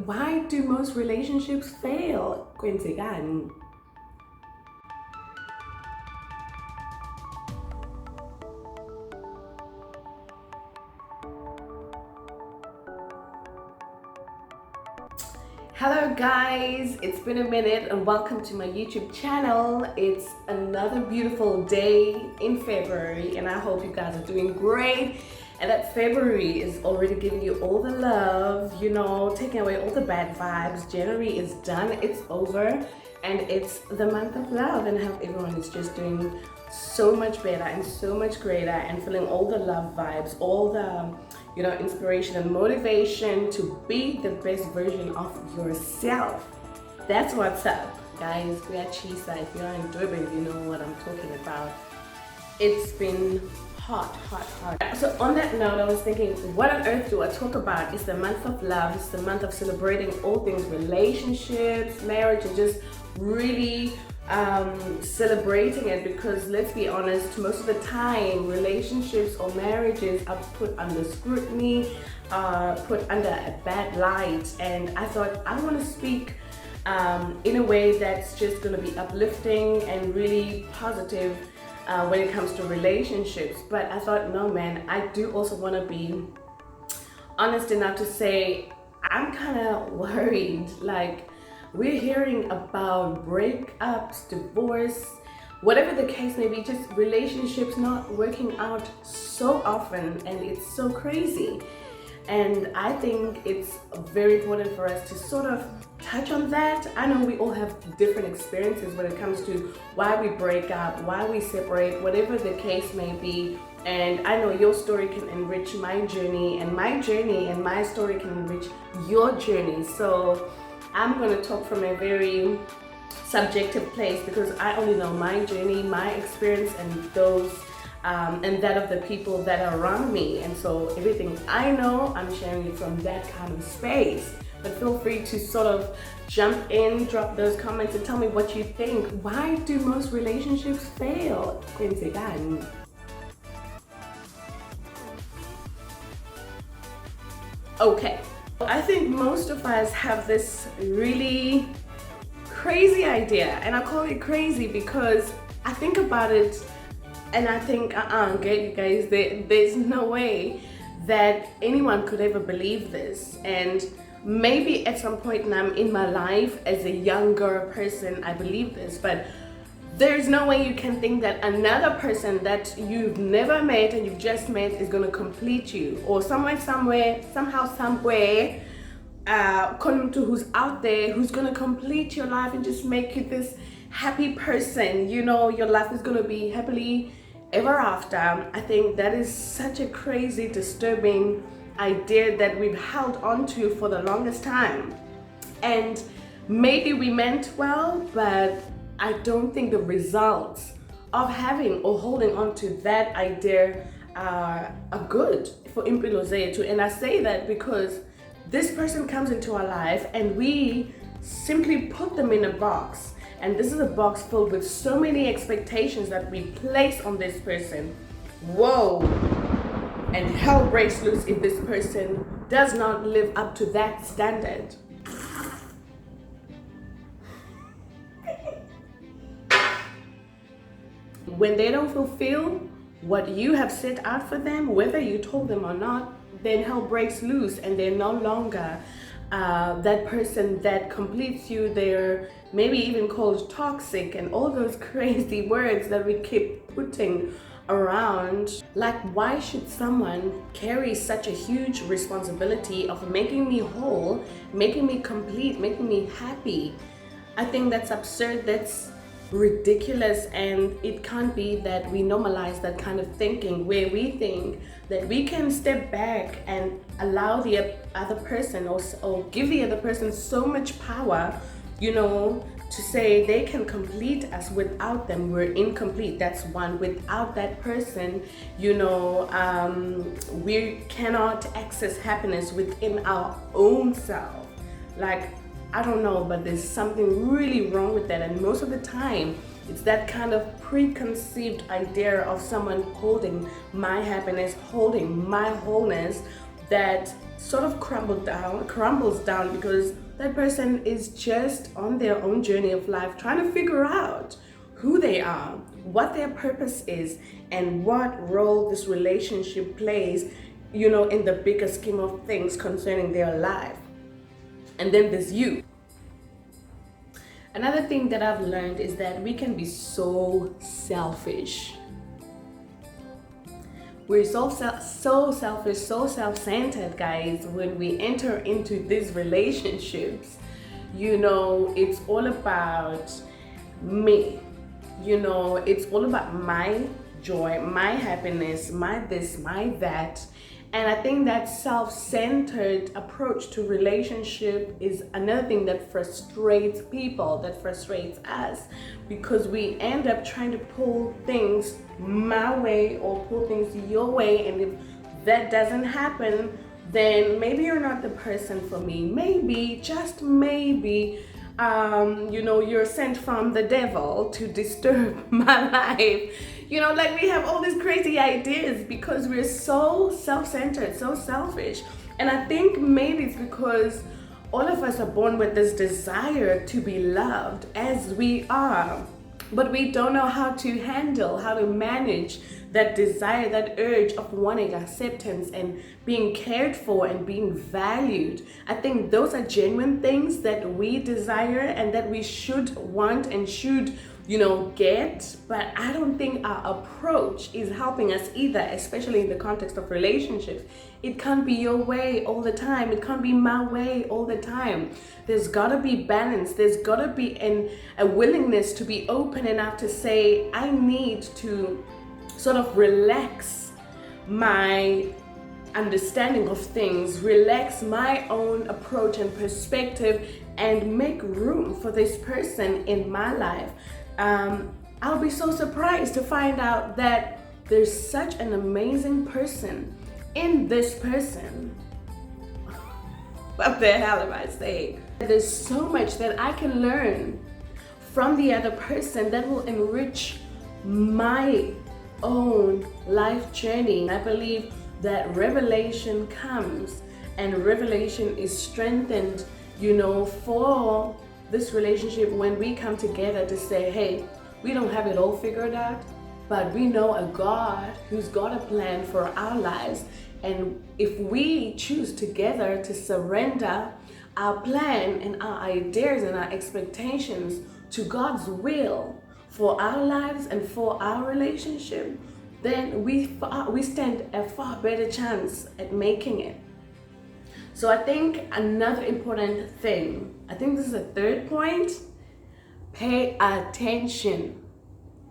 why do most relationships fail? Kwenzekani? Hello guys, it's been a minute and welcome to my YouTube channel. It's another beautiful day in February and I hope you guys are doing great and that February is already giving you all the love, you know, taking away all the bad vibes. January is done, it's over, and it's the month of love, and I hope everyone is just doing so much better and so much greater and feeling all the love vibes, all the inspiration and motivation to be the best version of yourself. That's what's up, guys. We are Chisa. If you're in Durban, you know what I'm talking about. It's been hot. So on that note, I was thinking, what on earth do I talk about? It's the month of love. It's the month of celebrating all things relationships, marriage, and just really celebrating it, because let's be honest, most of the time relationships or marriages are put under scrutiny, put under a bad light, and I thought I want to speak in a way that's just going to be uplifting and really positive when it comes to relationships. But I thought, no man, I do also want to be honest enough to say I'm kind of worried. Like, we're hearing about breakups, divorce, whatever the case may be, just relationships not working out so often, and it's so crazy. And I think it's very important for us to sort of touch on that. I know we all have different experiences when it comes to why we break up, why we separate, whatever the case may be. And I know your story can enrich my journey, and my story can enrich your journey. So I'm going to talk from a very subjective place, because I only know my journey, my experience, and those and that of the people that are around me. And so everything I know, I'm sharing it from that kind of space. But feel free to sort of jump in, drop those comments, and tell me what you think. Why do most relationships fail? Kwenzekani? Okay. I think most of us have this really crazy idea, and I call it crazy because I think about it and I think, okay, you guys, there's no way that anyone could ever believe this. And maybe at some point in my life as a younger person, I believe this, but there's no way you can think that another person that you've never met and you've just met is going to complete you, or somewhere, who's out there who's going to complete your life and just make you this happy person. You know, your life is going to be happily ever after. I think that is such a crazy, disturbing idea that we've held on to for the longest time. And maybe we meant well, but I don't think the results of having or holding on to that idea are good for impilo zethu. And I say that because this person comes into our life and we simply put them in a box. And this is a box filled with so many expectations that we place on this person. Whoa! And hell breaks loose if this person does not live up to that standard. When they don't fulfill what you have set out for them, whether you told them or not, then hell breaks loose and they're no longer that person that completes you. They're maybe even called toxic and all those crazy words that we keep putting around. Like, why should someone carry such a huge responsibility of making me whole, making me complete, making me happy? I think that's absurd. That's ridiculous, and it can't be that we normalize that kind of thinking where we think that we can step back and allow the other person or give the other person so much power, you know, to say they can complete us. Without them, we're incomplete. That's one. Without that person, you know, we cannot access happiness within our own self. Like, I don't know, but there's something really wrong with that. And most of the time, it's that kind of preconceived idea of someone holding my happiness, holding my wholeness, that sort of crumbles down because that person is just on their own journey of life, trying to figure out who they are, what their purpose is, and what role this relationship plays, in the bigger scheme of things concerning their life. And then there's you. Another thing that I've learned is that we can be so selfish. We're so selfish, so self-centered, guys, when we enter into these relationships. It's all about me. It's all about my joy, my happiness, my this, my that. And I think that self-centered approach to relationship is another thing that frustrates people, that frustrates us, because we end up trying to pull things my way or pull things your way. And if that doesn't happen, then maybe you're not the person for me. Maybe, just maybe, you're sent from the devil to disturb my life. Like we have all these crazy ideas because we're so self-centered, so selfish. And I think maybe it's because all of us are born with this desire to be loved as we are. But we don't know how to manage that desire, that urge of wanting acceptance and being cared for and being valued. I think those are genuine things that we desire and that we should want and should, get. But I don't think our approach is helping us either, especially in the context of relationships. It can't be your way all the time. It can't be my way all the time. There's gotta be balance. There's gotta be a willingness to be open enough to say, I need to sort of relax my understanding of things, relax my own approach and perspective, and make room for this person in my life. I'll be so surprised to find out that there's such an amazing person in this person. What the hell am I saying? There's so much that I can learn from the other person that will enrich my own life journey. I believe that revelation comes and revelation is strengthened, for this relationship when we come together to say, hey, we don't have it all figured out, but we know a God who's got a plan for our lives. And if we choose together to surrender our plan and our ideas and our expectations to God's will for our lives and for our relationship, then we stand a far better chance at making it. So I think another important thing, I think this is a third point, pay attention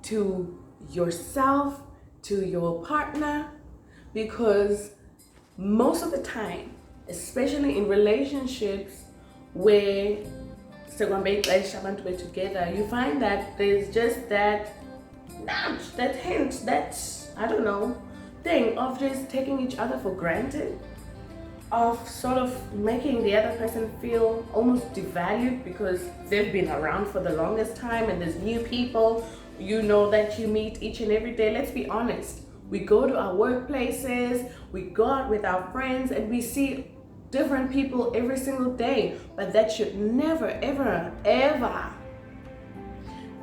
to yourself, to your partner, because most of the time, especially in relationships where together, you find that there's just that nudge, that hint, that, I don't know, thing of just taking each other for granted, of sort of making the other person feel almost devalued because they've been around for the longest time and there's new people, that you meet each and every day. Let's be honest. We go to our workplaces, we go out with our friends, and we see different people every single day. But that should never, ever, ever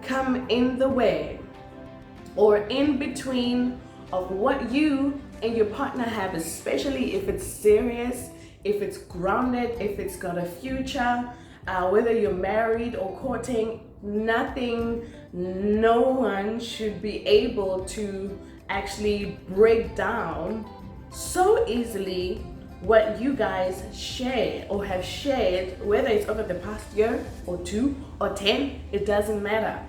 come in the way or in between of what you and your partner have, especially if it's serious, if it's grounded, if it's got a future, whether you're married or courting. No one should be able to actually break down so easily what you guys share or have shared, whether it's over the past year or 2 or 10, it doesn't matter.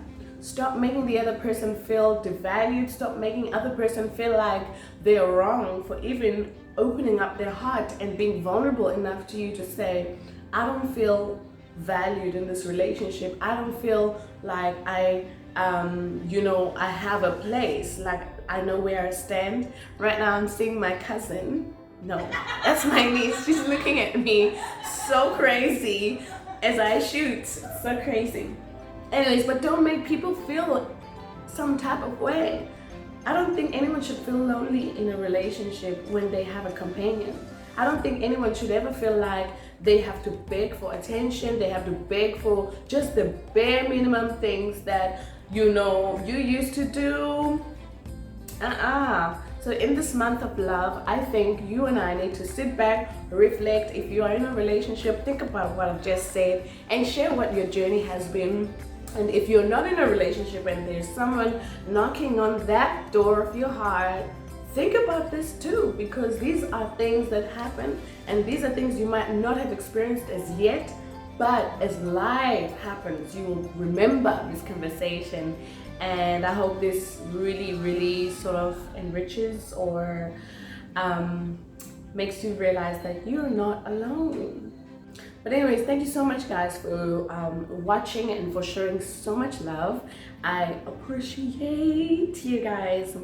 Stop making the other person feel devalued. Stop making other person feel like they're wrong for even opening up their heart and being vulnerable enough to you to say, I don't feel valued in this relationship. I don't feel like I have a place, like I know where I stand. Right now I'm seeing my cousin. No, that's my niece. She's looking at me so crazy as I shoot. So crazy. Anyways, but don't make people feel some type of way. I don't think anyone should feel lonely in a relationship when they have a companion. I don't think anyone should ever feel like they have to beg for attention, they have to beg for just the bare minimum things that you used to do. So in this month of love, I think you and I need to sit back, reflect. If you are in a relationship, think about what I've just said and share what your journey has been. And if you're not in a relationship and there's someone knocking on that door of your heart, think about this too, because these are things that happen and these are things you might not have experienced as yet, but as life happens, you will remember this conversation. And I hope this really sort of enriches or makes you realize that you're not alone. But anyways, thank you so much guys for watching and for showing so much love. I appreciate you guys.